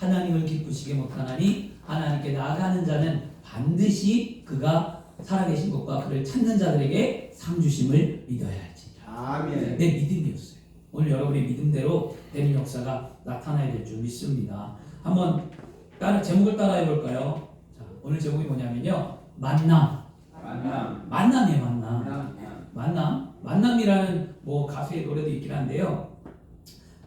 하나님을 기쁘시게 못하나니 하나님께 나아가는 자는 반드시 그가 살아계신 것과 그를 찾는 자들에게 상 주심을 믿어야 할지니라. 아멘. 내 믿음이었어요. 오늘 여러분의 믿음대로 되는 역사가 나타나야 될 줄 믿습니다. 한번 제목을 따라해 볼까요? 자, 오늘 제목이 뭐냐면요, 만남. 만남이에요. 만남이라는 가수의 노래도 있긴 한데요.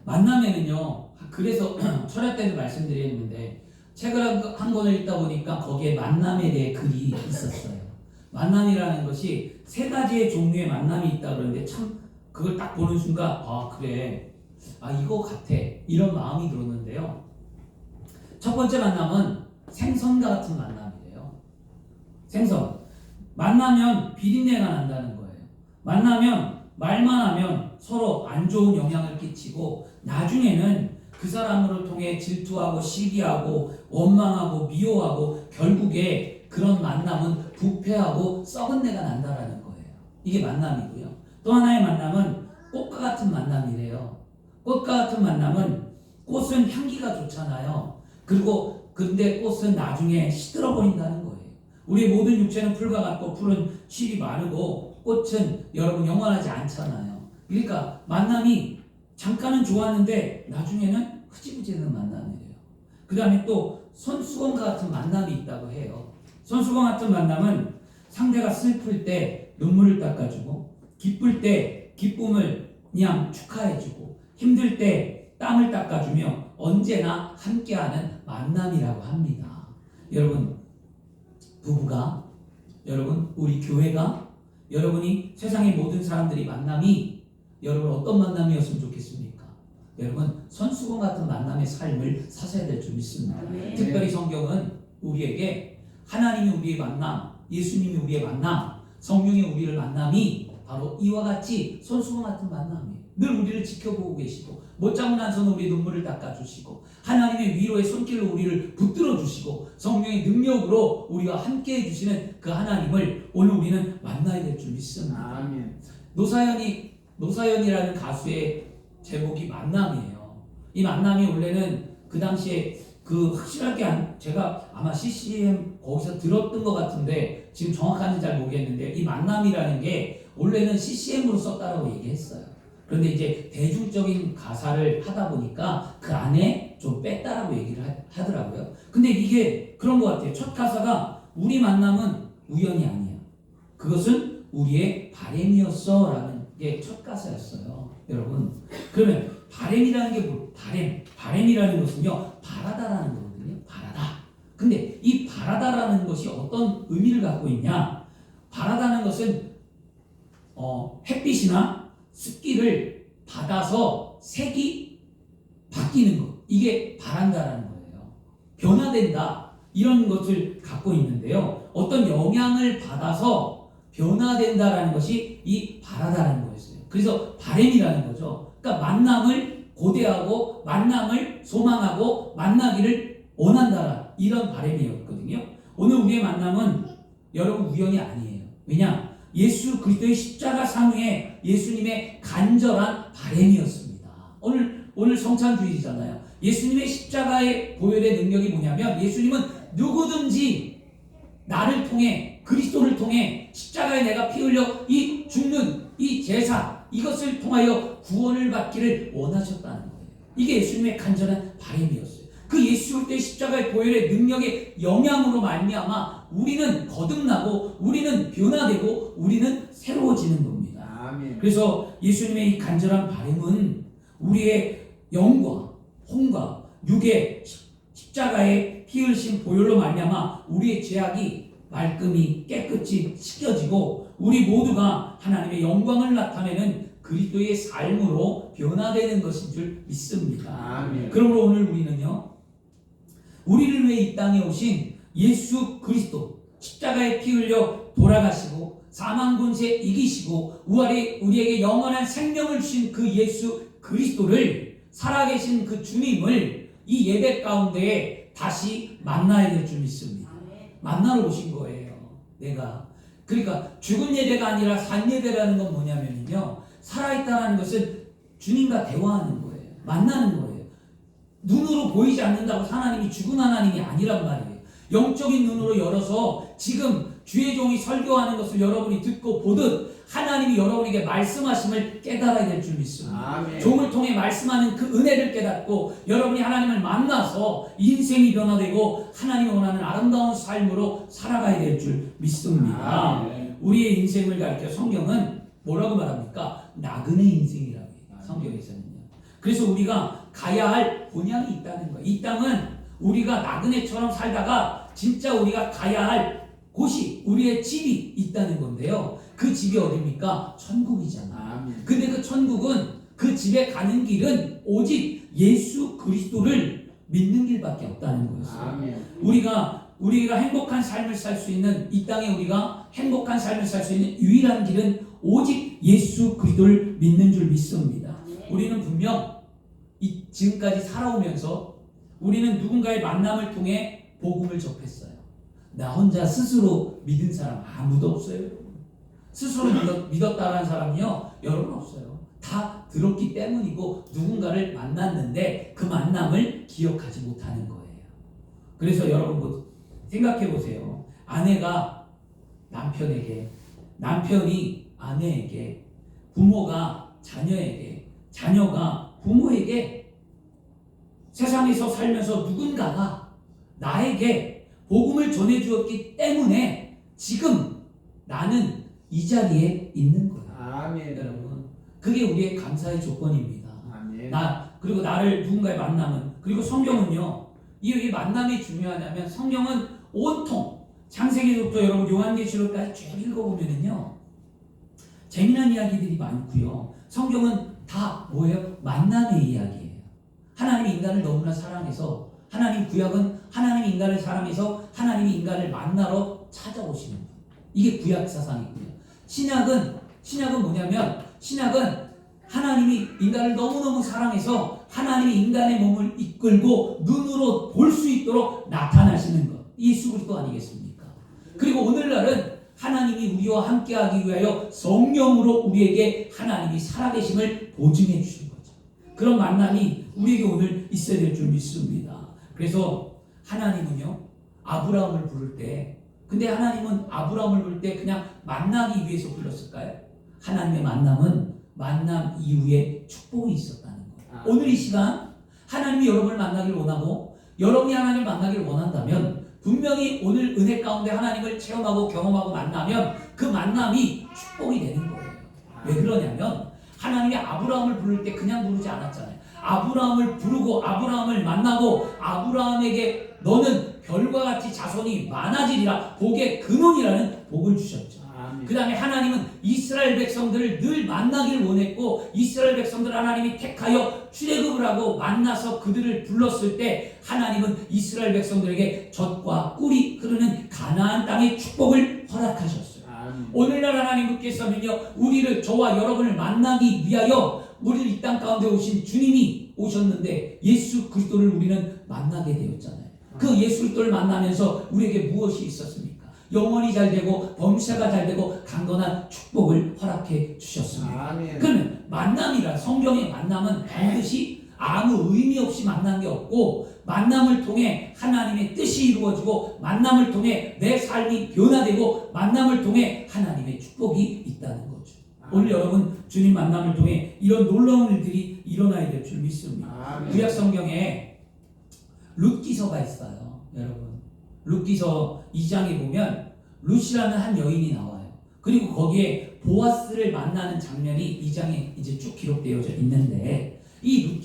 만남에는요, 그래서 철야 때도 말씀드렸는데 책을 한 권을 읽다 보니까 거기에 만남에 대해 글이 있었어요. 만남이라는 것이 세 가지의 종류의 만남이 있다 그러는데 참 그걸 딱 보는 순간 그래, 이거 같아, 이런 마음이 들었는데요. 첫 번째 만남은 생선과 같은 만남이래요. 생선. 만나면 비린내가 난다는 거예요. 만나면 말만 하면 서로 안 좋은 영향을 끼치고 나중에는 그 사람을 통해 질투하고 시기하고 원망하고 미워하고 결국에 그런 만남은 부패하고 썩은 내가 난다라는 거예요. 이게 만남이고요. 또 하나의 만남은 꽃과 같은 만남이래요. 꽃과 같은 만남은, 꽃은 향기가 좋잖아요. 그리고 근데 꽃은 나중에 시들어 버린다는 거예요. 우리 모든 육체는 풀과 같고 풀은 실이 마르고 꽃은 여러분 영원하지 않잖아요. 그러니까 만남이 잠깐은 좋았는데 나중에는 흐지부지는 만남이래요. 그 다음에 또 손수건과 같은 만남이 있다고 해요. 손수건 같은 만남은 상대가 슬플 때 눈물을 닦아주고, 기쁠 때 기쁨을 그냥 축하해주고, 힘들 때 땀을 닦아주며 언제나 함께하는 만남이라고 합니다. 여러분, 부부가, 여러분 우리 교회가, 여러분이 세상의 모든 사람들이 만남이 여러분 어떤 만남이었으면 좋겠습니까? 여러분 손수건 같은 만남의 삶을 사셔야 될 줄 믿습니다. 네. 특별히 성경은 우리에게 하나님이 우리의 만남, 예수님이 우리의 만남, 성령이 우리를 만남이 바로 이와 같이 손수건 같은 만남이에요. 늘 우리를 지켜보고 계시고 못 잡고 나서는 우리 눈물을 닦아주시고 하나님의 위로의 손길로 우리를 붙들어 주시고 성령의 능력으로 우리와 함께 해주시는 그 하나님을 오늘 우리는 만나야 될 줄 믿습니다. 아멘. 노사연이라는 가수의 제목이 만남이에요. 이 만남이 원래는 그 당시에 확실하게 제가 아마 CCM 거기서 들었던 것 같은데 지금 정확한지 잘 모르겠는데 이 만남이라는 게 원래는 CCM으로 썼다라고 얘기했어요. 그런데 이제 대중적인 가사를 하다 보니까 그 안에 좀 뺐다라고 얘기를 하더라고요. 근데 이게 그런 것 같아요. 첫 가사가 우리 만남은 우연이 아니야. 그것은 우리의 바램이었어 라는 게 첫 가사였어요. 여러분, 그러면 바램이라는 게 뭐? 바램이라는 것은요, 바라다라는 거거든요. 바라다. 근데 이 바라다라는 것이 어떤 의미를 갖고 있냐? 바라다는 것은 햇빛이나 습기를 받아서 색이 바뀌는 것, 이게 바란다라는 거예요. 변화된다, 이런 것을 갖고 있는데요. 어떤 영향을 받아서 변화된다라는 것이 이 바라다라는 거였어요. 그래서 바램이라는 거죠. 그러니까 만남을 고대하고 만남을 소망하고 만나기를 원한다라, 이런 바램이었거든요. 오늘 우리의 만남은 여러분 우연이 아니에요. 왜냐? 예수 그리스도의 십자가 상후에 예수님의 간절한 바램이었습니다. 오늘 성찬주일이잖아요. 예수님의 십자가의 보혈의 능력이 뭐냐면 예수님은 누구든지 나를 통해, 그리스도를 통해 십자가에 내가 피 흘려 이 죽는 이 제사, 이것을 통하여 구원을 받기를 원하셨다는 거예요. 이게 예수님의 간절한 바램이었어요. 그 예수 그리스도의 십자가의 보혈의 능력의 영향으로 말미암아 우리는 거듭나고 우리는 변화되고 우리는 새로워지는 겁니다. 아멘. 그래서 예수님의 이 간절한 바램은 우리의 영과 혼과 육의 십자가의 피 흘리신 보혈로 말미암아 우리의 죄악이 말끔히 깨끗이 씻겨지고 우리 모두가 하나님의 영광을 나타내는 그리스도의 삶으로 변화되는 것인 줄 믿습니다. 아멘. 그러므로 오늘 우리는요, 우리를 위해 이 땅에 오신 예수 그리스도, 십자가에 피 흘려 돌아가시고 사망 권세 이기시고 우리에게 영원한 생명을 주신 그 예수 그리스도를, 살아계신 그 주님을 이 예배 가운데에 다시 만나야 될 줄 믿습니다. 만나러 오신 거예요. 내가. 그러니까 죽은 예배가 아니라 산 예배라는 건 뭐냐면요, 살아있다는 것은 주님과 대화하는 거예요. 만나는 거예요. 눈으로 보이지 않는다고 하나님이 죽은 하나님이 아니란 말이에요. 영적인 눈으로 열어서 지금 주의 종이 설교하는 것을 여러분이 듣고 보듯 하나님이 여러분에게 말씀하심을 깨달아야 될 줄 믿습니다. 아멘. 종을 통해 말씀하는 그 은혜를 깨닫고 여러분이 하나님을 만나서 인생이 변화되고 하나님이 원하는 아름다운 삶으로 살아가야 될 줄 믿습니다. 아멘. 우리의 인생을 가리켜 성경은 뭐라고 말합니까? 나그네 인생이라고 해요. 성경에서는요. 그래서 우리가 가야 할 본향이 있다는 거예요. 이 땅은 우리가 나그네처럼 살다가 진짜 우리가 가야 할 곳이, 우리의 집이 있다는 건데요. 그 집이 어디입니까? 천국이잖아요. 아멘. 근데 그 천국은, 그 집에 가는 길은 오직 예수 그리스도를 믿는 길밖에 없다는 거였어요. 아멘. 우리가 행복한 삶을 살 수 있는, 이 땅에 우리가 행복한 삶을 살 수 있는 유일한 길은 오직 예수 그리스도를 믿는 줄 믿습니다. 우리는 분명 지금까지 살아오면서 우리는 누군가의 만남을 통해 복음을 접했어요. 나 혼자 스스로 믿은 사람 아무도 없어요. 스스로 믿었다라는 사람이요, 여러분 없어요. 다 들었기 때문이고 누군가를 만났는데 그 만남을 기억하지 못하는 거예요. 그래서 여러분 생각해 보세요. 아내가 남편에게, 남편이 아내에게, 부모가 자녀에게, 자녀가 부모에게 세상에서 살면서 누군가가 나에게 복음을 전해주었기 때문에 지금 나는 이 자리에 있는 거예요. 아멘. 여러분, 그게 우리의 감사의 조건입니다. 아멘. 그리고 나를 누군가의 만남은, 그리고 성경은요, 이 만남이 중요하냐면 성경은 온통 창세기부터 여러분 요한계시록까지 쭉 읽어보면은요, 재미난 이야기들이 많고요. 성경은 다 뭐예요? 만남의 이야기예요. 하나님이 인간을 너무나 사랑해서, 하나님 구약은 하나님이 인간을 사랑해서 하나님이 인간을 만나러 찾아오시는 거예요. 이게 구약 사상이고요. 신약은 뭐냐면, 신약은 하나님이 인간을 너무너무 사랑해서 하나님이 인간의 몸을 이끌고 눈으로 볼 수 있도록 나타나시는 것, 예수 그리스도 아니겠습니까? 그리고 오늘날은 하나님이 우리와 함께하기 위하여 성령으로 우리에게 하나님이 살아계심을 보증해 주신 거죠. 그런 만남이 우리에게 오늘 있어야 될 줄 믿습니다. 그래서 하나님은요, 아브라함을 부를 때, 근데 하나님은 아브라함을 부를 때 그냥 만나기 위해서 불렀을까요? 하나님의 만남은 만남 이후에 축복이 있었다는 거예요. 오늘 이 시간 하나님이 여러분을 만나기를 원하고 여러분이 하나님을 만나기를 원한다면 분명히 오늘 은혜 가운데 하나님을 체험하고 경험하고 만나면 그 만남이 축복이 되는 거예요. 왜 그러냐면 하나님이 아브라함을 부를 때 그냥 부르지 않았잖아요. 아브라함을 부르고 아브라함을 만나고 아브라함에게 너는 별과 같이 자손이 많아지리라, 복의 근원이라는 복을 주셨죠. 그 다음에 하나님은 이스라엘 백성들을 늘 만나기를 원했고 이스라엘 백성들 하나님이 택하여 출애굽을 하고 만나서 그들을 불렀을 때 하나님은 이스라엘 백성들에게 젖과 꿀이 흐르는 가나안 땅의 축복을 허락하셨어요. 오늘날 하나님께서는요, 우리를, 저와 여러분을 만나기 위하여 우리를 이 땅 가운데 오신 주님이 오셨는데 예수 그리스도를 우리는 만나게 되었잖아요. 그 예수 그리스도를 만나면서 우리에게 무엇이 있었습니까? 영혼이 잘 되고 범사가 잘 되고 강건한 축복을 허락해 주셨습니다. 그러면 만남이란, 성경의 만남은 반드시 아무 의미 없이 만난 게 없고 만남을 통해 하나님의 뜻이 이루어지고 만남을 통해 내 삶이 변화되고 만남을 통해 하나님의 축복이 있다는 거죠. 오늘 여러분 주님 만남을 통해 이런 놀라운 일들이 일어나야 될 줄 믿습니다. 구약 성경에 룻기서가 있어요. 여러분, 룻기서 2장에 보면 룻이라는 한 여인이 나와요. 그리고 거기에 보아스를 만나는 장면이 2장에 이제 쭉 기록되어져 있는데, 이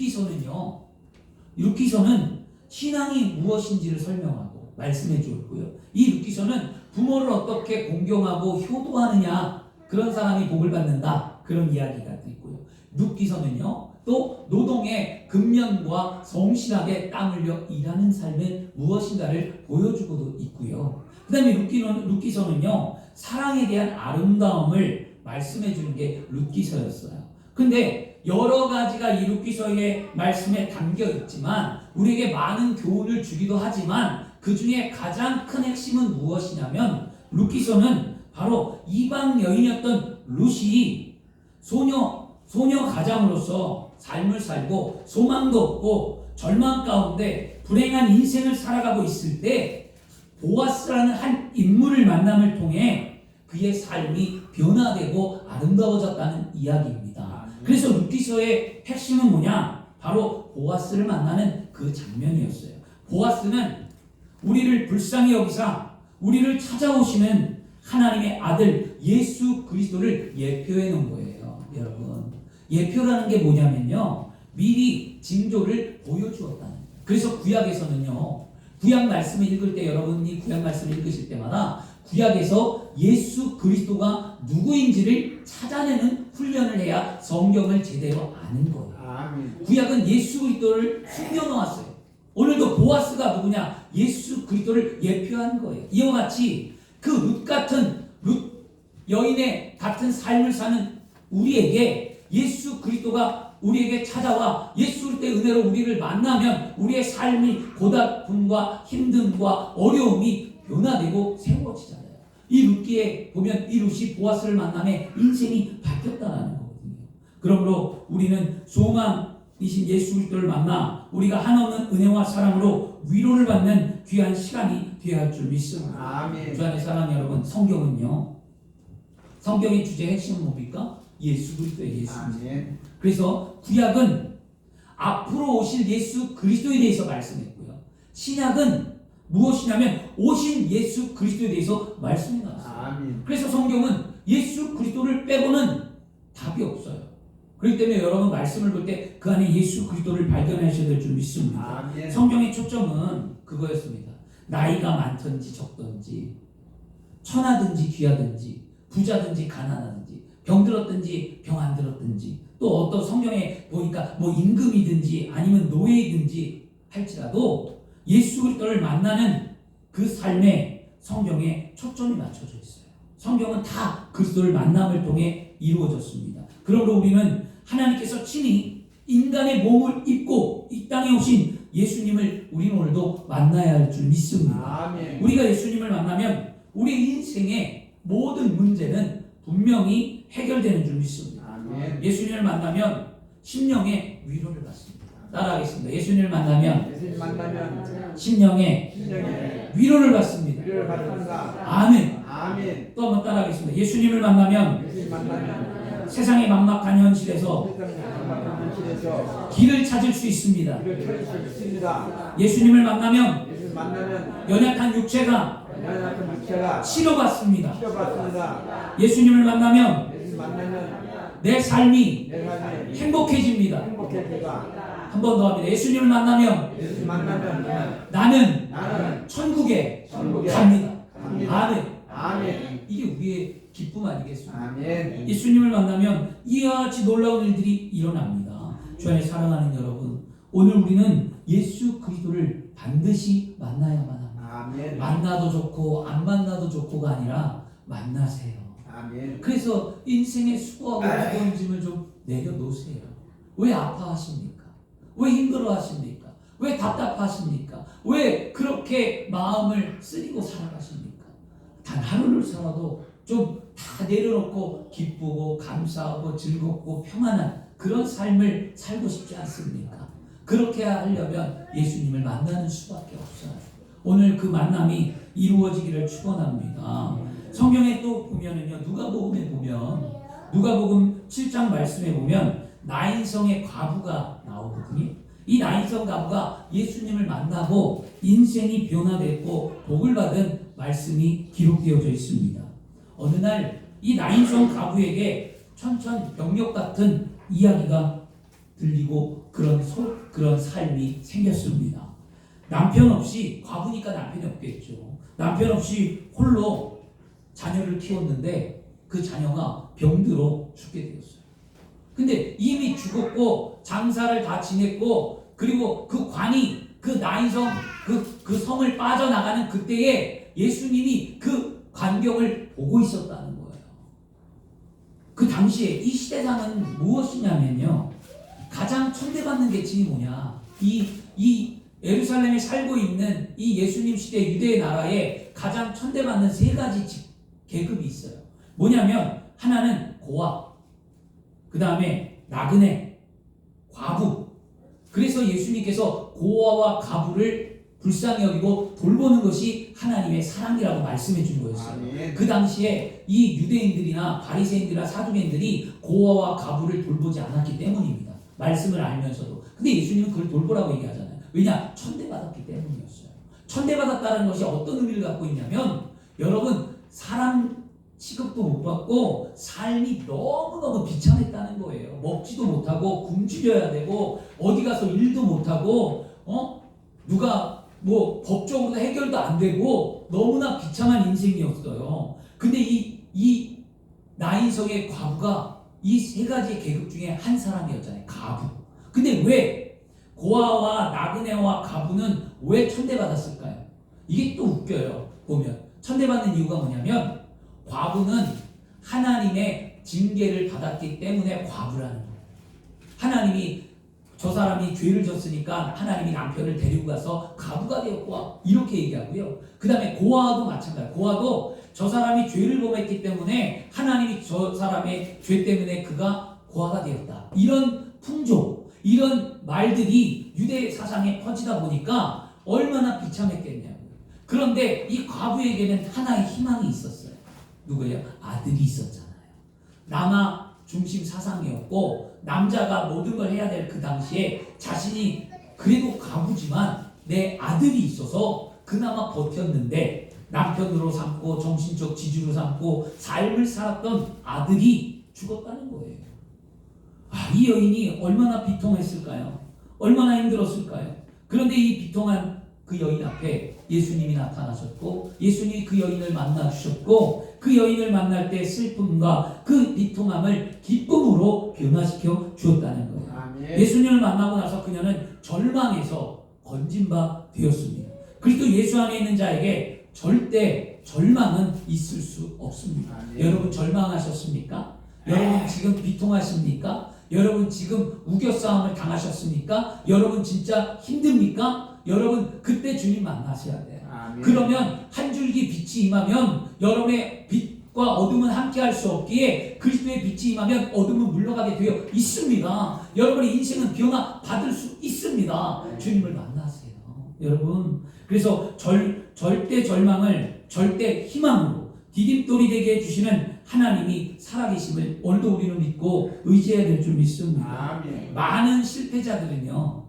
룻기서는 신앙이 무엇인지를 설명하고 말씀해 주었고요. 이 룻기서는 부모를 어떻게 공경하고 효도하느냐, 그런 사람이 복을 받는다, 그런 이야기가 있고요. 룻기서는요, 또 노동의 근면과 성실하게 땀 흘려 일하는 삶은 무엇인가를 보여주고도 있고요. 그 다음에 룻기서는요, 사랑에 대한 아름다움을 말씀해 주는 게 룻기서였어요. 근데 여러 가지가 이 룻기서의 말씀에 담겨 있지만 우리에게 많은 교훈을 주기도 하지만 그 중에 가장 큰 핵심은 무엇이냐면, 룻기서는 바로 이방 여인이었던 룻이 소녀 가장으로서 삶을 살고 소망도 없고 절망 가운데 불행한 인생을 살아가고 있을 때 보아스라는 한 인물을 만남을 통해 그의 삶이 변화되고 아름다워졌다는 이야기입니다. 그래서 룻기서의 핵심은 뭐냐? 바로 보아스를 만나는 그 장면이었어요. 보아스는 우리를 불쌍히 여기사 우리를 찾아오시는 하나님의 아들 예수 그리스도를 예표해 놓은 거예요. 여러분, 예표라는 게 뭐냐면요, 미리 징조를 보여주었다는 거예요. 그래서 구약에서는요, 구약 말씀을 읽을 때, 여러분이 구약 말씀을 읽으실 때마다 구약에서 예수 그리스도가 누구인지를 찾아내는 훈련을 해야 성경을 제대로 아는 거예요. 아멘. 구약은 예수 그리스도를 숨겨놓았어요. 오늘도 보아스가 누구냐? 예수 그리스도를 예표한 거예요. 이와 같이 그 룻 같은 룻 여인의 같은 삶을 사는 우리에게 예수 그리스도가 우리에게 찾아와 예수 그리스도의 은혜로 우리를 만나면 우리의 삶이 고달픔과 힘듦과 어려움이 변화되고 새로워지잖아요. 이 룻기에 보면 이 룻이 보아스를 만남에 인생이 바뀌었다는 거거든요. 그러므로 우리는 소망이신 예수 그리스도를 만나 우리가 한없는 은혜와 사랑으로 위로를 받는 귀한 시간이 되어야 할 줄 믿습니다. 아멘. 주 안에 사랑하는 여러분, 성경은요, 성경의 주제 핵심은 뭡니까? 예수 그리스도의 예수입니다. 아멘. 그래서 구약은 앞으로 오실 예수 그리스도에 대해서 말씀했고요, 신약은 무엇이냐면 오신 예수 그리스도에 대해서 말씀이 나왔어요. 아멘. 그래서 성경은 예수 그리스도를 빼고는 답이 없어요. 그렇기 때문에 여러분 말씀을 볼 때 그 안에 예수 그리스도를 발견하셔야 될 줄 믿습니다. 아멘. 성경의 초점은 그거였습니다. 나이가 많든지 적든지, 천하든지 귀하든지, 부자든지 가난하든지, 병들었든지 병 안 들었든지, 또 어떤 성경에 보니까 뭐 임금이든지 아니면 노예이든지 할지라도 예수 그리스도를 만나는 그 삶에 성경에 초점이 맞춰져 있어요. 성경은 다 그리스도를 만남을 통해 이루어졌습니다. 그러므로 우리는 하나님께서 친히 인간의 몸을 입고 이 땅에 오신 예수님을 우리는 오늘도 만나야 할 줄 믿습니다. 아멘. 우리가 예수님을 만나면 우리 인생의 모든 문제는 분명히 해결되는 줄 믿습니다. 아멘. 예수님을 만나면 심령의 위로를 받습니다. 따라하겠습니다. 예수님을 만나면 예수님 만나면 심령의 심령에 위로를 받습니다. 위로를 받습니다. 아멘. 아멘. 또 한번 따라하겠습니다. 예수님을 만나면 예수님 만나면 세상의 막막한 현실에서 세상의 막막한 현실에서 길을 찾을 수 있습니다. 길을 찾을 수 있습니다. 예수님을 만나면 예수님 만나면 연약한 육체가 연약한 육체가 치료받습니다. 치료받습니다. 예수님을 만나면 예수님 만나면 내 삶이 내 삶이 행복해집니다. 행복해집니다. 한 번 더 합니다. 예수님을 만나면 예수님 만나면 나는 나는 천국에 천국에 갑니다. 갑니다. 아멘. 아멘. 이게 우리의 기쁨 아니겠습니까? 아멘. 예수님을 만나면 이와 같이 놀라운 일들이 일어납니다. 주 안에 사랑하는 여러분, 오늘 우리는 예수 그리스도를 반드시 만나야만 합니다. 아멘. 만나도 좋고 안 만나도 좋고가 아니라 만나세요. 아멘. 그래서 인생의 수고하고 무거운 짐을 좀 내려놓으세요. 왜 아파하십니까? 왜 힘들어하십니까? 왜 답답하십니까? 왜 그렇게 마음을 쓰리고 살아가십니까? 단 하루를 살아도 좀 다 내려놓고 기쁘고 감사하고 즐겁고 평안한 그런 삶을 살고 싶지 않습니까? 그렇게 하려면 예수님을 만나는 수밖에 없어요. 오늘 그 만남이 이루어지기를 축원합니다. 성경에 또 보면은요, 누가복음에 보면 누가복음 7장 말씀에 보면 나인성의 과부가 나오거든요. 이 나인성 과부가 예수님을 만나고 인생이 변화됐고 복을 받은 말씀이 기록되어져 있습니다. 어느 날 이 나인성 과부에게 천천병력 같은 이야기가 들리고 그런 삶이 생겼습니다. 남편 없이, 과부니까 남편이 없겠죠. 남편 없이 홀로 자녀를 키웠는데 그 자녀가 병들어 죽게 되었어요. 근데 이미 죽었고 장사를 다 지냈고, 그리고 그 관이 그 나인성 그 성을 빠져나가는 그때에 예수님이 그 광경을 보고 있었다는 거예요. 그 당시에 이 시대상은 무엇이냐면요, 가장 천대받는 계층이 뭐냐, 이 예루살렘에 살고 있는 이 예수님 시대 유대의 나라에 가장 천대받는 세 가지 계급이 있어요. 뭐냐면 하나는 고아, 그 다음에 나그네, 과부, 그 그래서 예수님께서 고아와 과부를 불쌍히 여기고 돌보는 것이 하나님의 사랑이라고 말씀해 준 거였어요. 아멘. 그 당시에 이 유대인들이나 바리새인들이나 사두개인들이 고아와 과부를 돌보지 않았기 때문입니다. 말씀을 알면서도. 근데 예수님은 그걸 돌보라고 얘기하잖아요. 왜냐? 천대받았기 때문이었어요. 천대받았다는 것이 어떤 의미를 갖고 있냐면, 여러분, 사람 취급도 못 받고 삶이 너무너무 비참했다는 거예요. 먹지도 못하고 굶주려야 되고 어디 가서 일도 못하고 누가 뭐 법적으로 해결도 안 되고 너무나 비참한 인생이었어요. 근데 이 나인성의 과부가 이 세 가지 계급 중에 한 사람이었잖아요. 과부. 근데 왜 고아와 나그네와 과부는 왜 천대받았을까요? 이게 또 웃겨요. 보면 천대받는 이유가 뭐냐면, 과부는 하나님의 징계를 받았기 때문에 과부라는 거예요. 하나님이 저 사람이 죄를 졌으니까 하나님이 남편을 데리고 가서 과부가 되었고, 이렇게 얘기하고요. 그 다음에 고아도 마찬가지예요. 고아도 저 사람이 죄를 범했기 때문에 하나님이 저 사람의 죄 때문에 그가 고아가 되었다. 이런 풍조, 이런 말들이 유대 사상에 퍼지다 보니까 얼마나 비참했겠냐고요. 그런데 이 과부에게는 하나의 희망이 있었어요. 누구예요? 아들이 있었잖아요. 남아 중심 사상이었고, 남자가 모든 걸 해야 될 그 당시에 자신이 그래도 과부지만 내 아들이 있어서 그나마 버텼는데, 남편으로 삼고 정신적 지주로 삼고 삶을 살았던 아들이 죽었다는 거예요. 이 여인이 얼마나 비통했을까요? 얼마나 힘들었을까요? 그런데 이 비통한 그 여인 앞에 예수님이 나타나셨고, 예수님이 그 여인을 만나 주셨고, 그 여인을 만날 때 슬픔과 그 비통함을 기쁨으로 변화시켜 주었다는 거예요. 아멘. 예수님을 만나고 나서 그녀는 절망에서 건진 바 되었습니다. 그리스도 예수 안에 있는 자에게 절대 절망은 있을 수 없습니다. 아멘. 여러분 절망하셨습니까? 여러분 지금 비통하십니까? 여러분 지금 우겨싸움을 당하셨습니까? 여러분 진짜 힘듭니까? 여러분 그때 주님 만나셔야 돼요. 아멘. 그러면 한 줄기 빛이 임하면 여러분의 빛과 어둠은 함께할 수 없기에 그리스도의 빛이 임하면 어둠은 물러가게 되어 있습니다. 여러분의 인생은 변화 받을 수 있습니다. 주님을 만나세요. 여러분, 그래서 절대 절망을 절대 희망으로 디딤돌이 되게 해주시는 하나님이 살아계심을 오늘도 우리는 믿고 의지해야 될 줄 믿습니다. 아멘. 많은 실패자들은요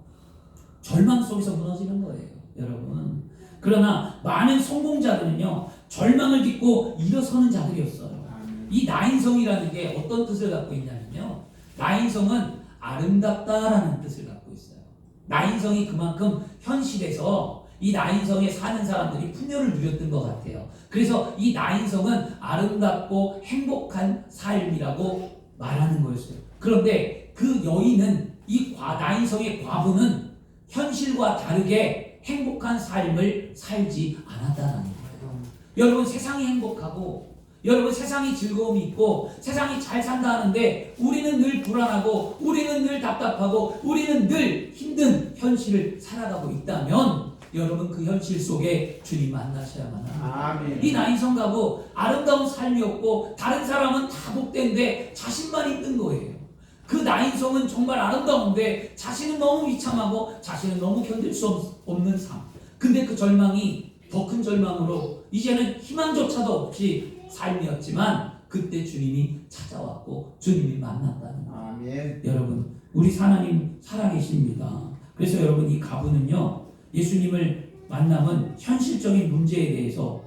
절망 속에서 무너지는 거예요, 여러분. 그러나 많은 성공자들은요 절망을 딛고 일어서는 자들이었어요. 아멘. 이 나인성이라는 게 어떤 뜻을 갖고 있냐면요, 나인성은 아름답다라는 뜻을 갖고 있어요. 나인성이 그만큼 현실에서 이 나인성에 사는 사람들이 풍요를 누렸던 것 같아요. 그래서 이 나인성은 아름답고 행복한 삶이라고 말하는 거였어요. 그런데 그 여인은 이 나인성의 과부는 현실과 다르게 행복한 삶을 살지 않았다는 거예요. 여러분 세상이 행복하고 여러분 세상이 즐거움이 있고 세상이 잘 산다 하는데 우리는 늘 불안하고 우리는 늘 답답하고 우리는 늘 힘든 현실을 살아가고 있다면 여러분 그 현실 속에 주님 만나셔야만 합니다. 아멘. 이 나인성 가부 아름다운 삶이었고 다른 사람은 다 복된데 자신만 힘든 거예요. 그 나인성은 정말 아름다운데 자신은 너무 비참하고 자신은 너무 견딜 수 없는 삶. 근데 그 절망이 더 큰 절망으로 이제는 희망조차도 없이 삶이었지만 그때 주님이 찾아왔고 주님이 만났다는 거예요. 아멘. 여러분 우리 하나님 살아계십니다. 그래서 여러분 이 가부는요 예수님을 만남은 현실적인 문제에 대해서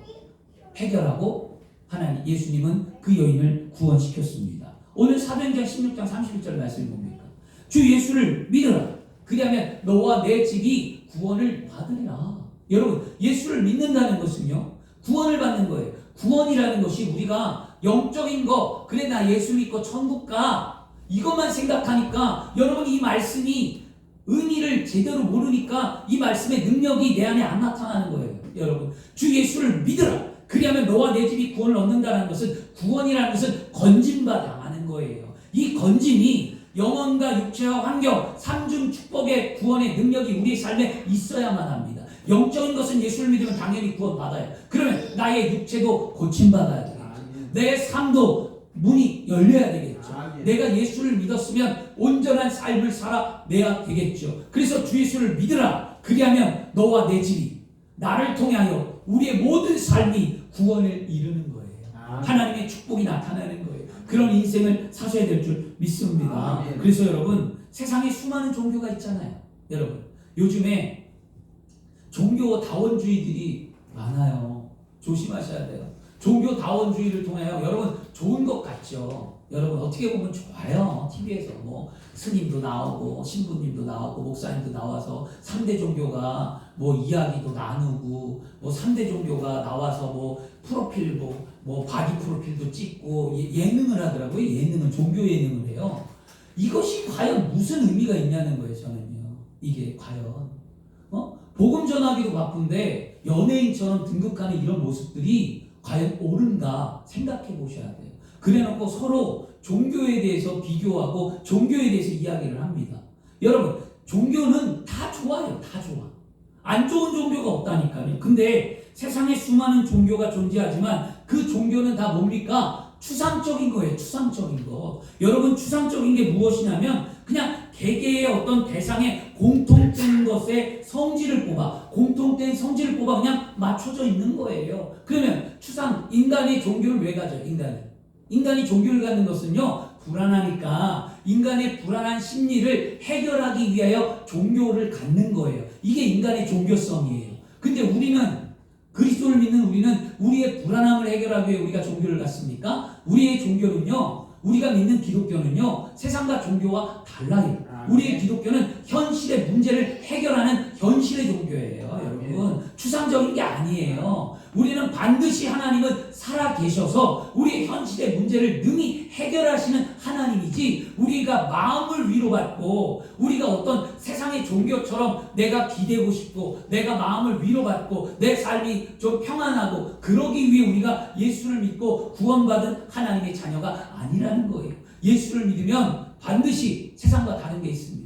해결하고 하나님 예수님은 그 여인을 구원시켰습니다. 오늘 사도행전 16장 31절 말씀이 뭡니까? 주 예수를 믿으라. 그리하면 너와 내 집이 구원을 받으리라. 여러분 예수를 믿는다는 것은요 구원을 받는 거예요. 구원이라는 것이 우리가 영적인 거 그래 나 예수 믿고 천국 가 이것만 생각하니까 여러분 이 말씀이 의미를 제대로 모르니까 이 말씀의 능력이 내 안에 안 나타나는 거예요. 여러분 주 예수를 믿으라. 그리하면 너와 내 집이 구원을 얻는다는 것은 구원이라는 것은 건짐과 당하는 거예요. 이 건짐이 영혼과 육체와 환경 삼중 축복의 구원의 능력이 우리의 삶에 있어야만 합니다. 영적인 것은 예수를 믿으면 당연히 구원받아요. 그러면 나의 육체도 고침받아야 되겠죠. 내 삶도 문이 열려야 되겠죠. 되겠죠. 아멘. 내가 예수를 믿었으면 온전한 삶을 살아내야 되겠죠. 그래서 주 예수를 믿으라. 그리하면 너와 내 집이 나를 통하여 우리의 모든 삶이 구원을 이루는 거예요. 아멘. 하나님의 축복이 나타나는 거예요. 그런 인생을 사셔야 될 줄 믿습니다. 아멘. 그래서 여러분, 세상에 수많은 종교가 있잖아요. 여러분, 요즘에 종교다원주의들이 많아요. 조심하셔야 돼요. 종교다원주의를 통하여 여러분 좋은 것 같죠. 여러분 어떻게 보면 좋아요. TV에서 뭐 스님도 나오고 신부님도 나오고 목사님도 나와서 3대 종교가 뭐 이야기도 나누고 뭐 3대 종교가 나와서 뭐 프로필 뭐 바디 프로필도 찍고 예능을 하더라고요. 예능은 종교 예능을 해요. 이것이 과연 무슨 의미가 있냐는 거예요. 저는요. 이게 과연 복음 전하기도 바쁜데 연예인처럼 등극하는 이런 모습들이 과연 옳은가 생각해 보셔야 돼요. 그래놓고 서로 종교에 대해서 비교하고 종교에 대해서 이야기를 합니다. 여러분, 종교는 다 좋아요. 다 좋아. 안 좋은 종교가 없다니까요. 근데 세상에 수많은 종교가 존재하지만 그 종교는 다 뭡니까? 추상적인 거예요. 추상적인 거. 여러분, 추상적인 게 무엇이냐면 그냥 개개의 어떤 대상의 공통된 것에 성질을 뽑아, 공통된 성질을 뽑아 그냥 맞춰져 있는 거예요. 그러면 추상, 인간이 종교를 왜 가져요? 인간이 종교를 갖는 것은요, 불안하니까 인간의 불안한 심리를 해결하기 위하여 종교를 갖는 거예요. 이게 인간의 종교성이에요. 근데 우리는, 그리스도를 믿는 우리는 우리의 불안함을 해결하기 위해 우리가 종교를 갖습니까? 우리의 종교는요, 우리가 믿는 기독교는요, 세상과 종교와 달라요. 우리의 기독교는 현실의 문제를 해결하는 현실의 종교예요. 여러분, 추상적인 게 아니에요. 우리는 반드시 하나님은 살아계셔서 우리의 현실의 문제를 능히 해결하시는 하나님이지, 우리가 마음을 위로받고 우리가 어떤 세상의 종교처럼 내가 기대고 싶고 내가 마음을 위로받고 내 삶이 좀 평안하고 그러기 위해 우리가 예수를 믿고 구원받은 하나님의 자녀가 아니라는 거예요. 예수를 믿으면 반드시 세상과 다른 게 있습니다.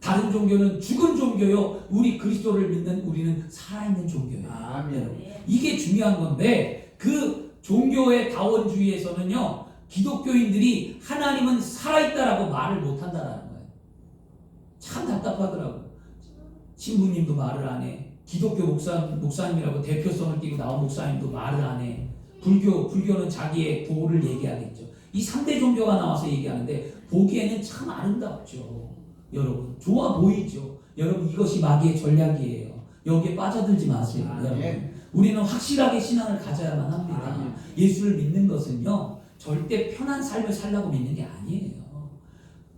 다른 종교는 죽은 종교요. 우리 그리스도를 믿는 우리는 살아있는 종교예요. 아멘. 이게 중요한 건데, 그 종교의 다원주의에서는요, 기독교인들이 하나님은 살아있다라고 말을 못한다라는 거예요. 참 답답하더라고요. 신부님도 말을 안 해. 기독교 목사님이라고 대표성을 띠고 나온 목사님도 말을 안 해. 불교는 자기의 도를 얘기하겠죠. 이 3대 종교가 나와서 얘기하는데 보기에는 참 아름답죠. 여러분, 좋아 보이죠. 여러분, 이것이 마귀의 전략이에요. 여기에 빠져들지 마세요. 여러분, 우리는 확실하게 신앙을 가져야만 합니다. 예수를 믿는 것은요, 절대 편한 삶을 살라고 믿는 게 아니에요.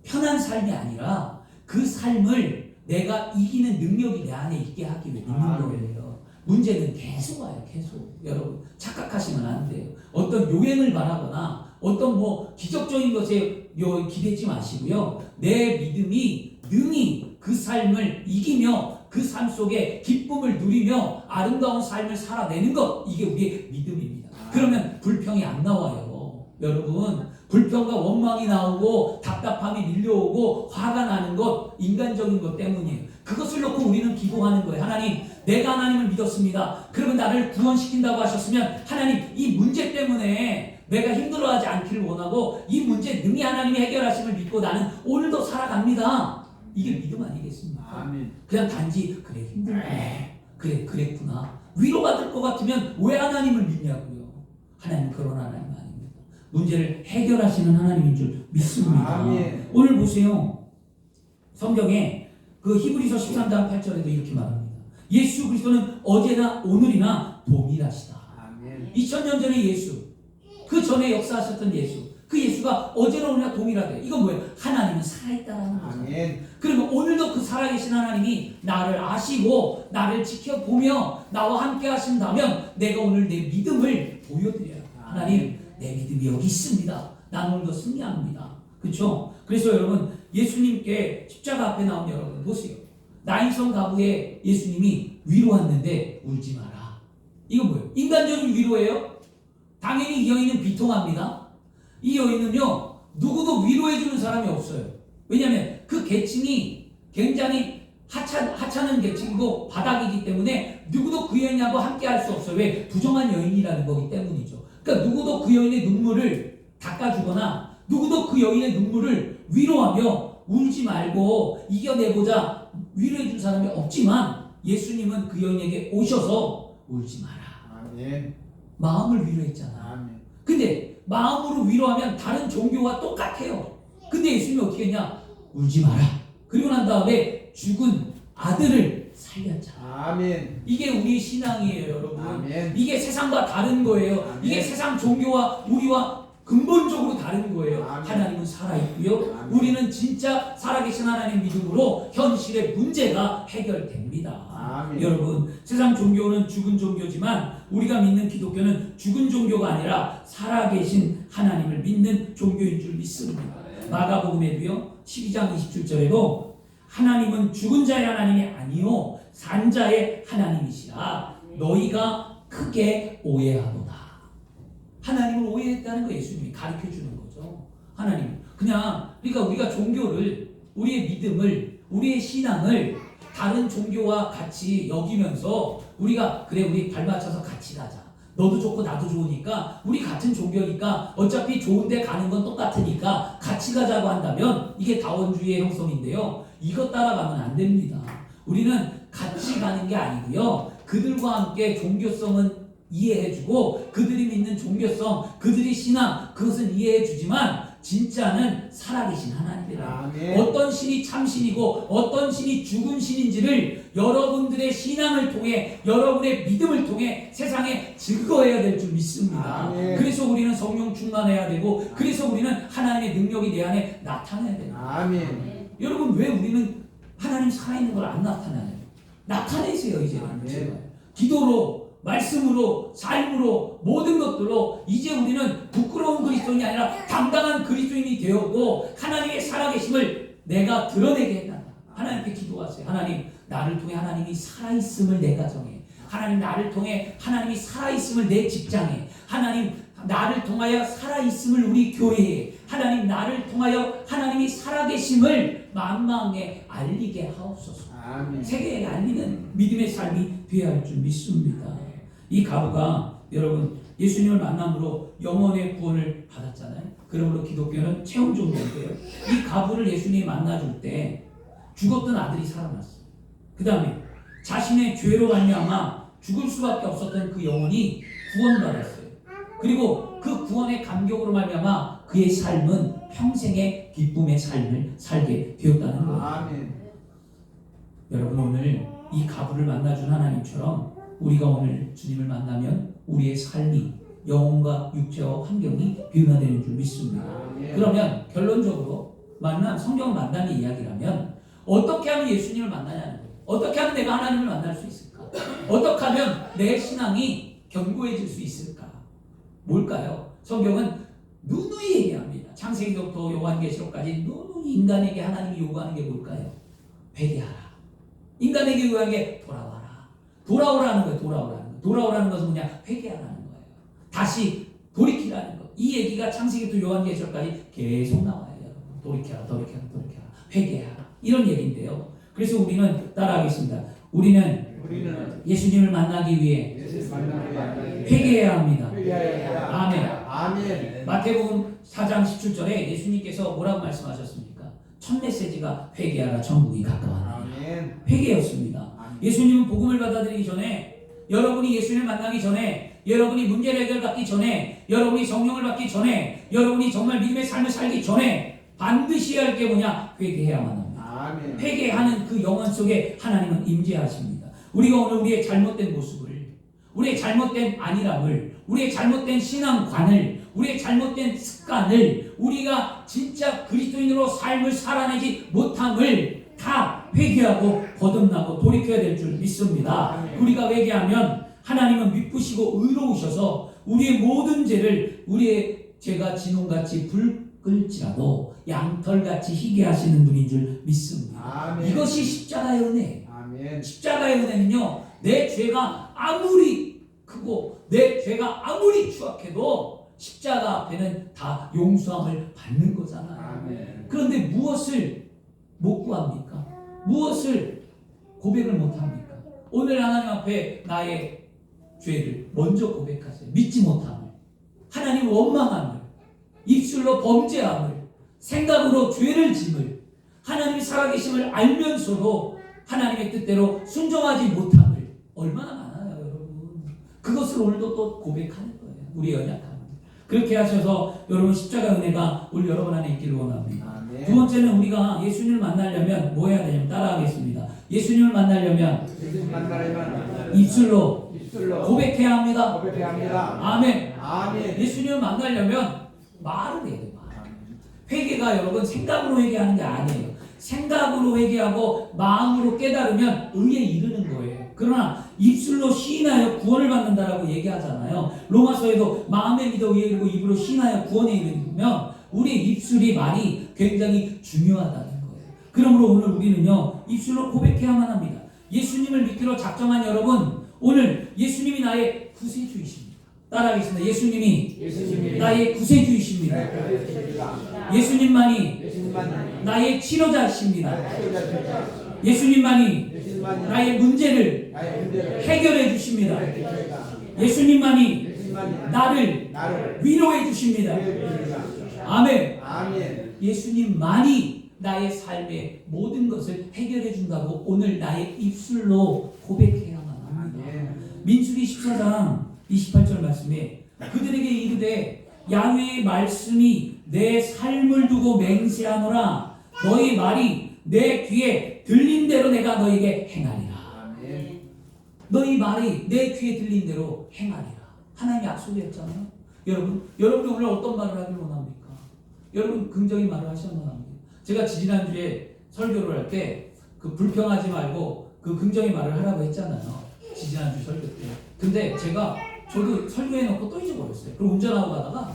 편한 삶이 아니라 그 삶을 내가 이기는 능력이 내 안에 있게 하기 위해 믿는 거예요. 문제는 계속 와요. 계속. 여러분, 착각하시면 안 돼요. 어떤 요행을 바라거나 어떤 뭐 기적적인 것에 기대지 마시고요. 내 믿음이 능히 그 삶을 이기며 그 삶 속에 기쁨을 누리며 아름다운 삶을 살아내는 것, 이게 우리의 믿음입니다. 그러면 불평이 안 나와요. 여러분, 불평과 원망이 나오고 답답함이 밀려오고 화가 나는 것, 인간적인 것 때문이에요. 그것을 놓고 우리는 기도하는 거예요. 하나님, 내가 하나님을 믿었습니다. 그러면 나를 구원시킨다고 하셨으면 하나님, 이 문제 때문에 내가 힘들어하지 않기를 원하고 이 문제 능히 하나님이 해결하심을 믿고 나는 오늘도 살아갑니다. 이게 믿음 아니겠습니까? 아멘. 그냥 단지 그래 힘들구나, 그래 그랬구나, 위로받을 것 같으면 왜 하나님을 믿냐고요. 하나님 그런 하나님 아닙니다. 문제를 해결하시는 하나님인 줄 믿습니다. 아멘. 오늘 보세요. 성경에 그 히브리서 13장 8절에도 이렇게 말합니다. 예수 그리스도는 어제나 오늘이나 동일하시다. 아멘. 2000년 전의 예수, 그 전에 역사하셨던 예수, 그 예수가 어제나 오늘이나 동일하대. 이건 뭐예요? 하나님은 살아있다라는 거죠. 아멘. 그러면 오늘도 그 살아계신 하나님이 나를 아시고 나를 지켜보며 나와 함께 하신다면 내가 오늘 내 믿음을 보여드려요. 하나님, 내 믿음이 여기 있습니다. 난 오늘도 승리합니다. 그렇죠? 그래서 여러분, 예수님께 십자가 앞에 나온 여러분 보세요. 나인성 가부에 예수님이 위로했는데 울지 마라. 이건 뭐예요? 인간적인 위로예요? 당연히 이 여인은 비통합니다. 이 여인은요, 누구도 위로해주는 사람이 없어요. 왜냐하면 그 계층이 굉장히 하찮은 계층이고 바닥이기 때문에 누구도 그 여인하고 함께 할 수 없어요. 왜? 부정한 여인이라는 거기 때문이죠. 그러니까 누구도 그 여인의 눈물을 닦아주거나 누구도 그 여인의 눈물을 위로하며 울지 말고 이겨내보자 위로해 준 사람이 없지만 예수님은 그 여인에게 오셔서 울지 마라. 아멘. 마음을 위로했잖아. 아멘. 근데 마음으로 위로하면 다른 종교와 똑같아요. 근데 예수님이 어떻게 했냐? 울지 마라. 그리고 난 다음에 죽은 아들을 살렸잖아. 아멘. 이게 우리 신앙이에요, 여러분. 아멘. 이게 세상과 다른 거예요. 아멘. 이게 세상 종교와 우리와 근본적으로 다른 거예요. 아멘. 하나님은 살아있고요. 아멘. 우리는 진짜 살아계신 하나님 믿음으로 현실의 문제가 해결됩니다. 아멘. 여러분, 세상 종교는 죽은 종교지만 우리가 믿는 기독교는 죽은 종교가 아니라 살아계신 하나님을 믿는 종교인 줄 믿습니다. 마가복음에도요 12장 27절에도 하나님은 죽은 자의 하나님이 아니요 산 자의 하나님이시라 너희가 크게 오해하도다. 하나님을 오해했다는 거 예수님이 가르쳐 주는 거죠. 하나님 그냥 그러니까 우리가 종교를 우리의 믿음을 우리의 신앙을 다른 종교와 같이 여기면서 우리가 그래 우리 발맞춰서 같이 가자. 너도 좋고 나도 좋으니까 우리 같은 종교니까 어차피 좋은 데 가는 건 똑같으니까 같이 가자고 한다면 이게 다원주의의 형성인데요. 이것 따라가면 안 됩니다. 우리는 같이 가는 게 아니고요. 그들과 함께 종교성은 이해해주고 그들이 믿는 종교성, 그들이 신앙 그것은 이해해주지만 진짜는 살아계신 하나님이라. 아멘. 어떤 신이 참신이고 어떤 신이 죽은 신인지를 여러분들의 신앙을 통해 여러분의 믿음을 통해 세상에 증거해야 될 줄 믿습니다. 아멘. 그래서 우리는 성령 충만해야 되고 그래서 우리는 하나님의 능력이 내 안에 나타나야 됩니다. 아멘. 여러분 왜 우리는 하나님 살아있는 걸 안 나타나요? 나타내세요 이제는. 아멘. 제발. 기도로 말씀으로 삶으로 모든 것들로 이제 우리는 부끄러운 그리스도인이 아니라 당당한 그리스도인이 되었고 하나님의 살아계심을 내가 드러내게 해달라. 하나님께 기도하세요. 하나님 나를 통해 하나님이 살아있음을 내 가정에, 하나님 나를 통해 하나님이 살아있음을 내 직장에, 하나님 나를 통하여 살아있음을 우리 교회에, 하나님 나를 통하여 하나님이 살아계심을 만방에 알리게 하옵소서. 아멘. 세계에 알리는 믿음의 삶이 되어야 할 줄 믿습니다. 이 가부가 여러분 예수님을 만남으로 영혼의 구원을 받았잖아요. 그러므로 기독교는 체험 종교인데요. 이 가부를 예수님이 만나줄 때 죽었던 아들이 살아났어요. 그 다음에 자신의 죄로 말미암아 죽을 수밖에 없었던 그 영혼이 구원받았어요. 그리고 그 구원의 감격으로 말미암아 그의 삶은 평생의 기쁨의 삶을 살게 되었다는 거예요. 아멘. 여러분 오늘 이 가부를 만나준 하나님처럼 우리가 오늘 주님을 만나면 우리의 삶이 영혼과 육체와 환경이 변화되는 줄 믿습니다. 아멘. 그러면 결론적으로 성경 만남의 이야기라면 어떻게 하면 예수님을 만나냐는 거예요. 어떻게 하면 내가 하나님을 만날 수 있을까? 어떻게 하면 내 신앙이 견고해질 수 있을까? 뭘까요? 성경은 누누이 얘기합니다. 창세기부터 요한계시록까지 누누이 인간에게 하나님이 요구하는 게 뭘까요? 회개하라. 인간에게 요구하는 게 돌아와라. 돌아오라는 거예요. 돌아오라는 거. 돌아오라는 것은 뭐냐? 회개하라는 거예요. 다시 돌이키라는 거. 이 얘기가 창세기부터 요한계시록까지 계속 나와요. 여러분. 돌이켜라, 돌이켜라, 돌이켜라. 회개하라. 이런 얘기인데요. 그래서 우리는 따라하겠습니다. 우리는 예수님을 만나기 위해 회개해야 합니다. 아멘. 아멘. 마태복음 4장 17절에 예수님께서 뭐라고 말씀하셨습니까? 첫 메시지가 회개하라, 천국이 가까웠다. 아멘. 회개였습니다. 예수님은 복음을 받아들이기 전에, 여러분이 예수님을 만나기 전에, 여러분이 문제를 해결받기 전에, 여러분이 성령을 받기 전에, 여러분이 정말 믿음의 삶을 살기 전에 반드시 해야 할 게 뭐냐? 회개해야만 합니다. 아멘. 회개하는 그 영혼 속에 하나님은 임재하십니다. 우리가 오늘 우리의 잘못된 모습을, 우리의 잘못된 안일함을, 우리의 잘못된 신앙관을, 우리의 잘못된 습관을, 우리가 진짜 그리스도인으로 삶을 살아내지 못함을 다 회개하고 거듭나고 돌이켜야 될 줄 믿습니다. 우리가 회개하면 하나님은 미쁘시고 의로우셔서 우리의 모든 죄를, 우리의 죄가 진홍같이 붉을지라도 양털같이 희게 하시는 분인 줄 믿습니다. 아멘. 이것이 십자가의 은혜. 아멘. 십자가의 은혜는요, 내 죄가 아무리 크고 내 죄가 아무리 추악해도 십자가 앞에는 다 용서함을 받는 거잖아요. 아멘. 그런데 무엇을 못 구합니까? 무엇을 고백을 못 합니까? 오늘 하나님 앞에 나의 죄를 먼저 고백하세요. 믿지 못함을, 하나님을 원망함을, 입술로 범죄함을, 생각으로 죄를 짐을, 하나님이 살아계심을 알면서도 하나님의 뜻대로 순종하지 못함을 얼마나 많아요, 여러분. 그것을 오늘도 또 고백하는 거예요. 우리 연약함을. 그렇게 하셔서 여러분 십자가 은혜가 우리 여러분 안에 있기를 원합니다. 아멘. 두 번째는 우리가 예수님을 만나려면 뭐 해야 되냐면 따라하겠습니다. 예수님을 만나려면 예수님 만나려면 입술로 입술로 고백해야 합니다. 고백해야 합니다. 아멘. 아멘. 예수님을 만나려면 말을 해야 돼요. 말. 회개가 여러분 생각으로 회개하는 게 아니에요. 생각으로 회개하고 마음으로 깨달으면 의에 이르는 거예요. 그러나 입술로 시인하여 구원을 받는다라고 얘기하잖아요. 로마서에도 마음에 믿어 의에 이르고 입으로 시인하여 구원에 이르면 우리의 입술이 말이 굉장히 중요하다는 거예요. 그러므로 오늘 우리는요 입술로 고백해야만 합니다. 예수님을 믿기로 작정한 여러분, 오늘 예수님이 나의 구세주이십니다. 따라하겠습니다. 예수님이 나의 구세주이십니다. 예수님만이 나의 치료자이십니다. 예수님만이 나의 문제를 해결해 주십니다. 예수님만이 나를 위로해 주십니다. 아멘. 예수님만이 나의 삶의 모든 것을 해결해 준다고 오늘 나의 입술로 고백해야만 합니다. 민수기 14장 28절 말씀에 그들에게 이르되 야훼의 말씀이 내 삶을 두고 맹세하노라. 너희 말이 내 귀에 들린 대로 내가 너에게 행하리라. 너희 말이 내 귀에 들린 대로 행하리라. 하나님이 약속했잖아요. 여러분이 오늘 어떤 말을 하길 원합니까? 여러분 긍정의 말을 하셔야만 합니다. 제가 지지난주에 설교를 할 때 그 불평하지 말고 그 긍정의 말을 하라고 했잖아요. 지지난주 설교 때. 근데 저도 설교해놓고 또 잊어버렸어요. 그리고 운전하고 가다가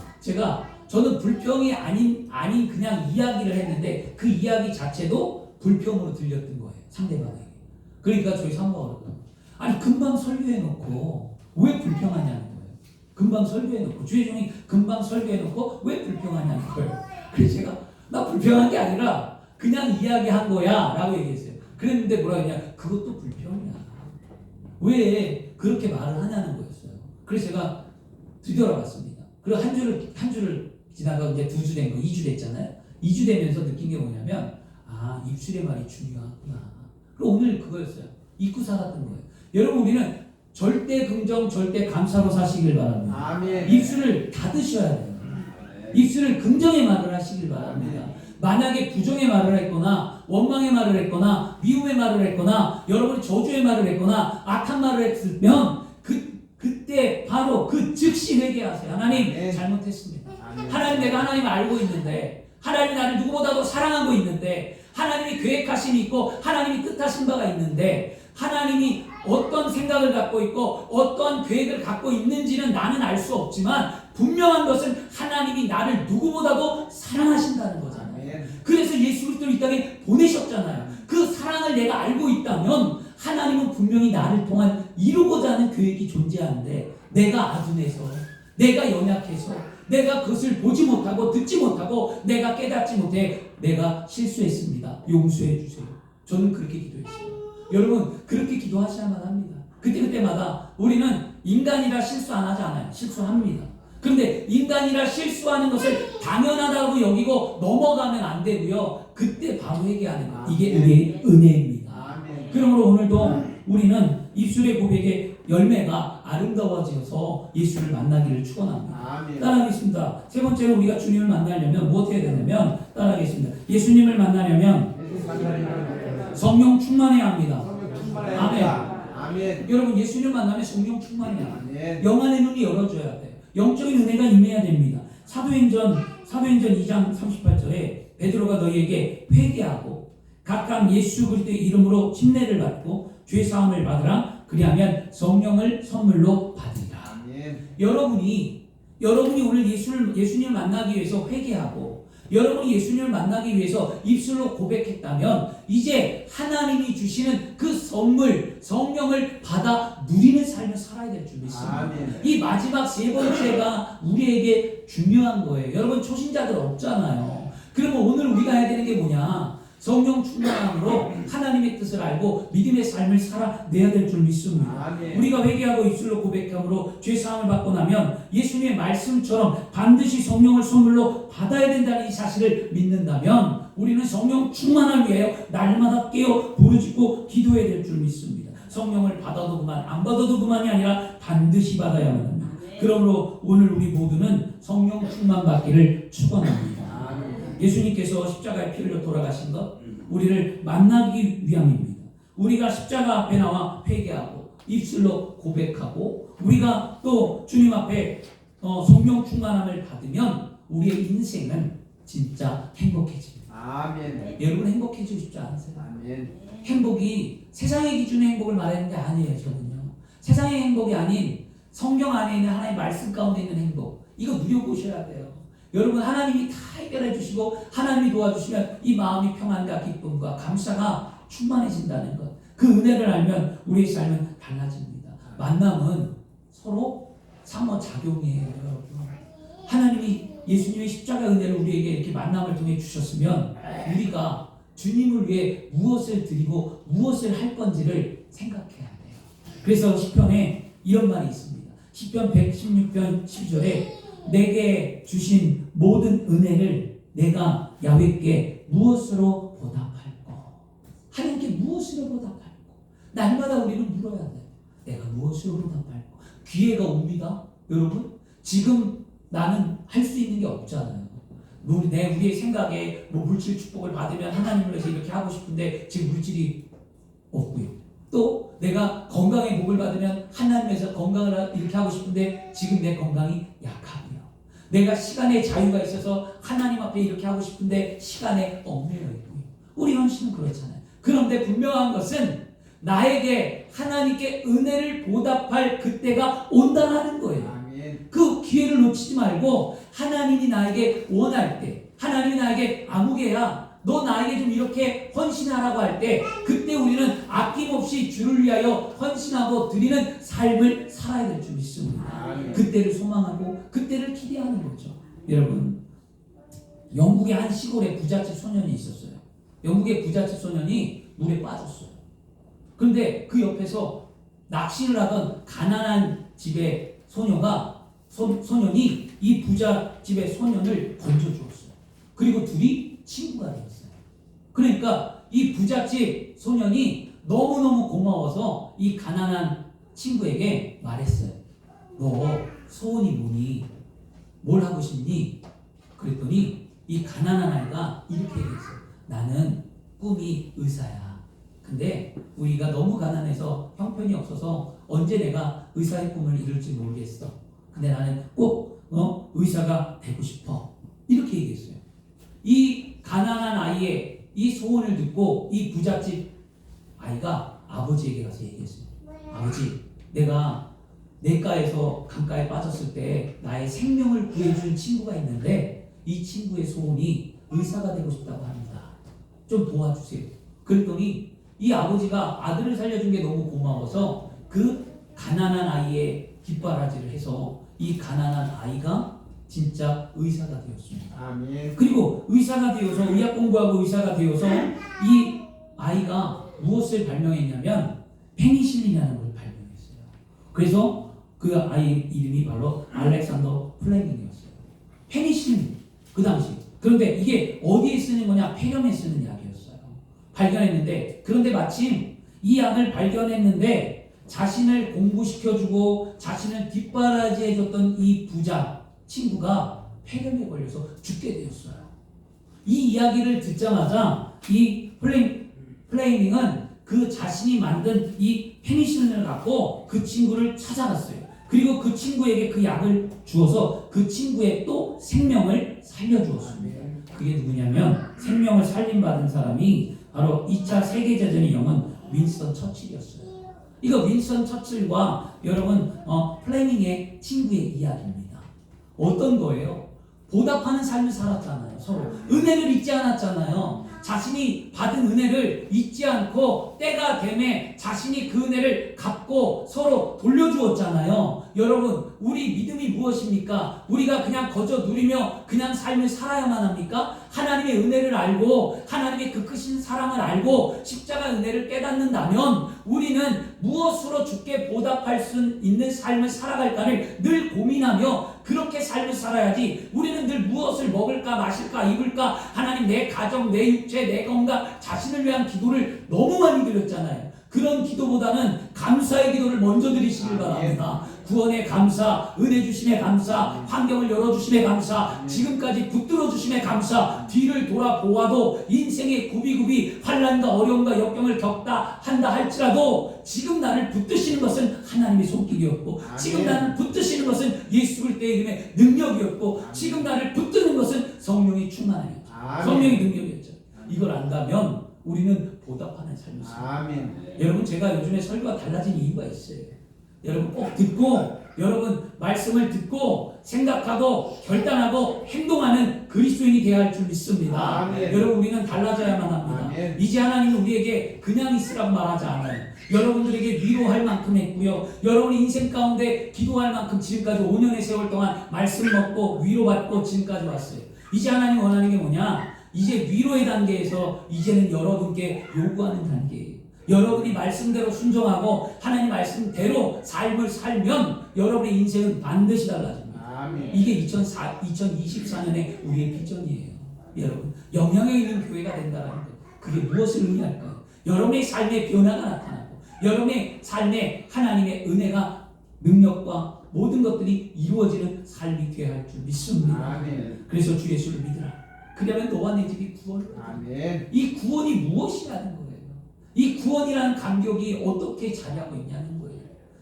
저는 불평이 아닌 그냥 이야기를 했는데 그 이야기 자체도 불평으로 들렸던 거예요. 상대방에게. 그러니까 저희 사모가 그러더라고요. 아니 금방 설교해놓고 왜 불평하냐는 거예요. 금방 설교해놓고 주의 종이 금방 설교해놓고 왜 불평하냐는 거예요. 그래서 나 불평한 게 아니라 그냥 이야기한 거야 라고 얘기했어요. 그랬는데 뭐라 했냐, 그것도 불평이야. 왜 그렇게 말을 하냐는 거였어요. 그래서 제가 뒤돌아봤습니다. 그리고 한 주를 지나가 이제 2주 된 거, 2주 됐잖아요. 2주 되면서 느낀 게 뭐냐면, 입술의 말이 중요하구나. 그리고 오늘 그거였어요. 잊고 살았던 거예요. 여러분, 우리는 절대 긍정, 절대 감사로 사시길 바랍니다. 아멘. 입술을 닫으셔야 돼요. 입술을 긍정의 말을 하시길 바랍니다. 만약에 부정의 말을 했거나 원망의 말을 했거나 미움의 말을 했거나 여러분이 저주의 말을 했거나 악한 말을 했으면 그때 바로 그 즉시 회개하세요. 하나님 잘못했습니다. 하나님 내가 하나님을 알고 있는데 하나님이 나를 누구보다도 사랑하고 있는데 하나님이 계획하심이 있고 하나님이 뜻하신 바가 있는데 하나님이 어떤 생각을 갖고 있고 어떤 계획을 갖고 있는지는 나는 알 수 없지만 분명한 것은 하나님이 나를 누구보다도 사랑하신다는 거잖아요. 그래서 예수 그리스도를 이 땅에 보내셨잖아요. 그 사랑을 내가 알고 있다면 하나님은 분명히 나를 통한 이루고자 하는 계획이 존재하는데 내가 아둔해서 내가 연약해서 내가 그것을 보지 못하고 듣지 못하고 내가 깨닫지 못해 내가 실수했습니다. 용서해 주세요. 저는 그렇게 기도했어요. 여러분 그렇게 기도하셔야만 합니다. 그때마다 우리는 인간이라 실수 안 하지 않아요. 실수합니다. 그런데 인간이라 실수하는 것을 당연하다고 여기고 넘어가면 안 되고요. 그때 바로 회개하는 거예요. 이게 은혜입니다. 그러므로 오늘도 우리는 입술의 고백의 열매가 아름다워져서 예수를 만나기를 축원합니다. 따라하겠습니다. 세 번째로 우리가 주님을 만나려면 무엇 해야 되냐면 따라하겠습니다. 예수님을 만나려면 성령 충만해야 합니다. 아멘. 여러분 예수님을 만나면 성령 충만해야 합니다. 영안의 눈이 열어줘야 돼요. 영적인 은혜가 임해야 됩니다. 사도행전 2장 38절에 베드로가 너희에게 회개하고 각각 예수 그리스도의 이름으로 침례를 받고 죄 사함을 받으라. 그리하면 성령을 선물로 받으리라. 여러분이 오늘 예수님을 만나기 위해서 회개하고 여러분이 예수님을 만나기 위해서 입술로 고백했다면 이제 하나님이 주시는 그 선물 성령을 받아 누리는 삶을 살아야 될 줄 믿습니다. 이 마지막 세 번째가 우리에게 중요한 거예요. 여러분 초신자들 없잖아요. 그러면 오늘 우리가 해야 되는 게 뭐냐? 성령 충만함으로 하나님의 뜻을 알고 믿음의 삶을 살아내야 될 줄 믿습니다. 아멘. 우리가 회개하고 입술로 고백함으로 죄사함을 받고 나면 예수님의 말씀처럼 반드시 성령을 선물로 받아야 된다는 이 사실을 믿는다면 우리는 성령 충만을 위하여 날마다 깨어 부르짖고 기도해야 될 줄 믿습니다. 성령을 받아도 그만 안 받아도 그만이 아니라 반드시 받아야만 합니다. 그러므로 오늘 우리 모두는 성령 충만 받기를 축원합니다. 예수님께서 십자가에 피 흘려 돌아가신 것 우리를 만나기 위함입니다. 우리가 십자가 앞에 나와 회개하고 입술로 고백하고 우리가 또 주님 앞에 성령 충만함을 받으면 우리의 인생은 진짜 행복해집니다. 아멘. 여러분 행복해지고 싶지 않으세요? 아멘. 행복이 세상의 기준의 행복을 말하는 게 아니에요. 저는요. 세상의 행복이 아닌 성경 안에 있는 하나님의 말씀 가운데 있는 행복 이거 누려보셔야 돼요. 여러분 하나님이 다 해결해 주시고 하나님이 도와주시면 이 마음이 평안과 기쁨과 감사가 충만해진다는 것. 그 은혜를 알면 우리의 삶은 달라집니다. 만남은 서로 상호작용이에요. 여러분. 하나님이 예수님의 십자가 은혜를 우리에게 이렇게 만남을 통해 주셨으면 우리가 주님을 위해 무엇을 드리고 무엇을 할 건지를 생각해야 돼요. 그래서 시편에 이런 말이 있습니다. 시편 116편 12절에 내게 주신 모든 은혜를 내가 야훼께 무엇으로 보답할꼬. 하나님께 무엇으로 보답할꼬. 날마다 우리는 물어야 돼요. 내가 무엇으로 보답할꼬. 기회가 옵니다. 여러분 지금 나는 할 수 있는 게 없잖아요. 우리의 생각에 물질 축복을 받으면 하나님을 위해서 이렇게 하고 싶은데 지금 물질이 없고요. 또 내가 건강의 복을 받으면 하나님에서 건강을 이렇게 하고 싶은데 지금 내 건강이 약하고요. 내가 시간의 자유가 있어서 하나님 앞에 이렇게 하고 싶은데 시간에 얽매여 있고요. 우리 현실은 그렇잖아요. 그런데 분명한 것은 나에게 하나님께 은혜를 보답할 그때가 온다는 거예요. 아멘. 그 기회를 놓치지 말고 하나님이 나에게 원할 때 하나님이 나에게 아무개야 너 나에게 좀 이렇게 헌신하라고 할 때 그때 우리는 아낌없이 주를 위하여 헌신하고 드리는 삶을 살아야 될 줄 믿습니다. 아멘. 그때를 소망하고 그때를 기대하는 거죠. 여러분 영국의 한 시골에 부잣집 소년이 있었어요. 영국의 부잣집 소년이 물에 빠졌어요. 그런데 그 옆에서 낚시를 하던 가난한 집의 소년이 이 부잣집의 소년을 건져주었어요. 그리고 둘이 친구가 되었어요. 그러니까 이 부잣집 소년이 너무너무 고마워서 이 가난한 친구에게 말했어요. 너 소원이 뭐니? 뭘 하고 싶니? 그랬더니 이 가난한 아이가 이렇게 얘기했어요. 나는 꿈이 의사야. 근데 우리가 너무 가난해서 형편이 없어서 언제 내가 의사의 꿈을 이룰지 모르겠어. 근데 나는 꼭 의사가 되고 싶어. 이렇게 얘기했어요. 이 가난한 아이의 이 소원을 듣고 이 부잣집 아이가 아버지에게 가서 얘기했어요. 아버지, 내가 냇가에서 강가에 빠졌을 때 나의 생명을 구해준 친구가 있는데 이 친구의 소원이 의사가 되고 싶다고 합니다. 좀 도와주세요. 그랬더니 이 아버지가 아들을 살려준 게 너무 고마워서 그 가난한 아이의 뒷바라지를 해서 이 가난한 아이가 진짜 의사가 되었습니다. 아멘. 그리고 의사가 되어서 의학 공부하고 의사가 되어서 이 아이가 무엇을 발명했냐면 페니실린이라는 걸 발명했어요. 그래서 그 아이 이름이 바로 알렉산더 플레밍이었어요. 페니실린 그 당시. 그런데 이게 어디에 쓰는 거냐? 폐렴에 쓰는 약이었어요. 발견했는데 그런데 마침 이 약을 발견했는데 자신을 공부시켜주고 자신을 뒷바라지해줬던 이 부자 친구가 폐렴에 걸려서 죽게 되었어요. 이 이야기를 듣자마자 이 플레이밍은 그 자신이 만든 이 페니실린을 갖고 그 친구를 찾아갔어요. 그리고 그 친구에게 그 약을 주어서 그 친구의 또 생명을 살려주었습니다. 그게 누구냐면 생명을 살림받은 사람이 바로 2차 세계대전의 영혼 윈스턴 처칠이었어요. 이거 윈스턴 처칠과 여러분 플레밍의 친구의 이야기입니다. 어떤 거예요? 보답하는 삶을 살았잖아요. 서로 은혜를 잊지 않았잖아요. 자신이 받은 은혜를 잊지 않고 때가 되매 자신이 그 은혜를 갚고 서로 돌려주었잖아요. 여러분 우리 믿음이 무엇입니까? 우리가 그냥 거저 누리며 그냥 삶을 살아야만 합니까? 하나님의 은혜를 알고 하나님의 그 크신 사랑을 알고 십자가 은혜를 깨닫는다면 우리는 무엇으로 주께 보답할 수 있는 삶을 살아갈까를 늘 고민하며 그렇게 삶을 살아야지. 우리는 늘 무엇을 먹을까 마실까 입을까, 하나님 내 가정 내 육체 내 건강 자신을 위한 기도를 너무 많이 드렸잖아요. 그런 기도보다는 감사의 기도를 먼저 드리시길 바랍니다. 구원에 감사, 은혜 주심에 감사, 환경을 열어주심에 감사, 지금까지 붙들어 주심에 감사. 뒤를 돌아보아도 인생의 굽이굽이 환난과 어려움과 역경을 겪다 한다 할지라도 지금 나를 붙드시는 것은 하나님의 손길이었고, 지금 나를 붙드시는 것은 예수 그리스도의 이름의 능력이었고, 지금 나를 붙드는 것은 성령의 충만함이었죠. 성령의 능력이었죠. 이걸 안다면 우리는 보답하는 삶을 살아요. 여러분, 제가 요즘에 설교가 달라진 이유가 있어요. 여러분 꼭 듣고, 여러분 말씀을 듣고 생각하고 결단하고 행동하는 그리스도인이 되어야 할 줄 믿습니다. 여러분, 우리는 달라져야만 합니다. 이제 하나님은 우리에게 그냥 있으라고 말하지 않아요. 여러분들에게 위로할 만큼 했고요, 여러분의 인생 가운데 기도할 만큼 지금까지 5년의 세월 동안 말씀 먹고 위로받고 지금까지 왔어요. 이제 하나님 원하는 게 뭐냐? 이제 위로의 단계에서 이제는 여러분께 요구하는 단계예요. 여러분이 말씀대로 순종하고 하나님 말씀대로 삶을 살면 여러분의 인생은 반드시 달라집니다. 이게 2024년의 우리의 비전이에요. 여러분, 영향력 있는 교회가 된다는 것, 그게 무엇을 의미할까요? 여러분의 삶의 변화가 나타나고 여러분의 삶에 하나님의 은혜가, 능력과 모든 것들이 이루어지는 삶이 되어야 할 줄 믿습니다. 그래서 주 예수를 믿으라. 그러면 너와 내 집이 구원을 받는다. 이 구원이 무엇이라는 거예요? 이 구원이라는 감격이 어떻게 자리하고 있냐는 거예요.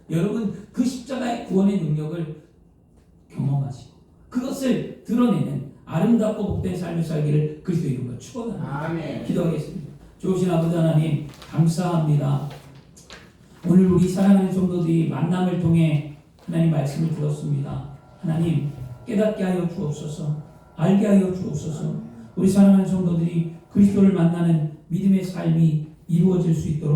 여러분, 그 십자가의 구원의 능력을 경험하시고 그것을 드러내는 아름답고 복된 삶을 살기를 그리스도 이름으로 축원합니다. 기도하겠습니다. 좋으신 아버지 하나님, 감사합니다. 오늘 우리 사랑하는 성도들이 만남을 통해 하나님 말씀을 들었습니다. 하나님, 깨닫게 하여 주옵소서, 알게 하여 주옵소서. 우리 사랑하는 성도들이 그리스도를 만나는 믿음의 삶이 이루어질 수 있도록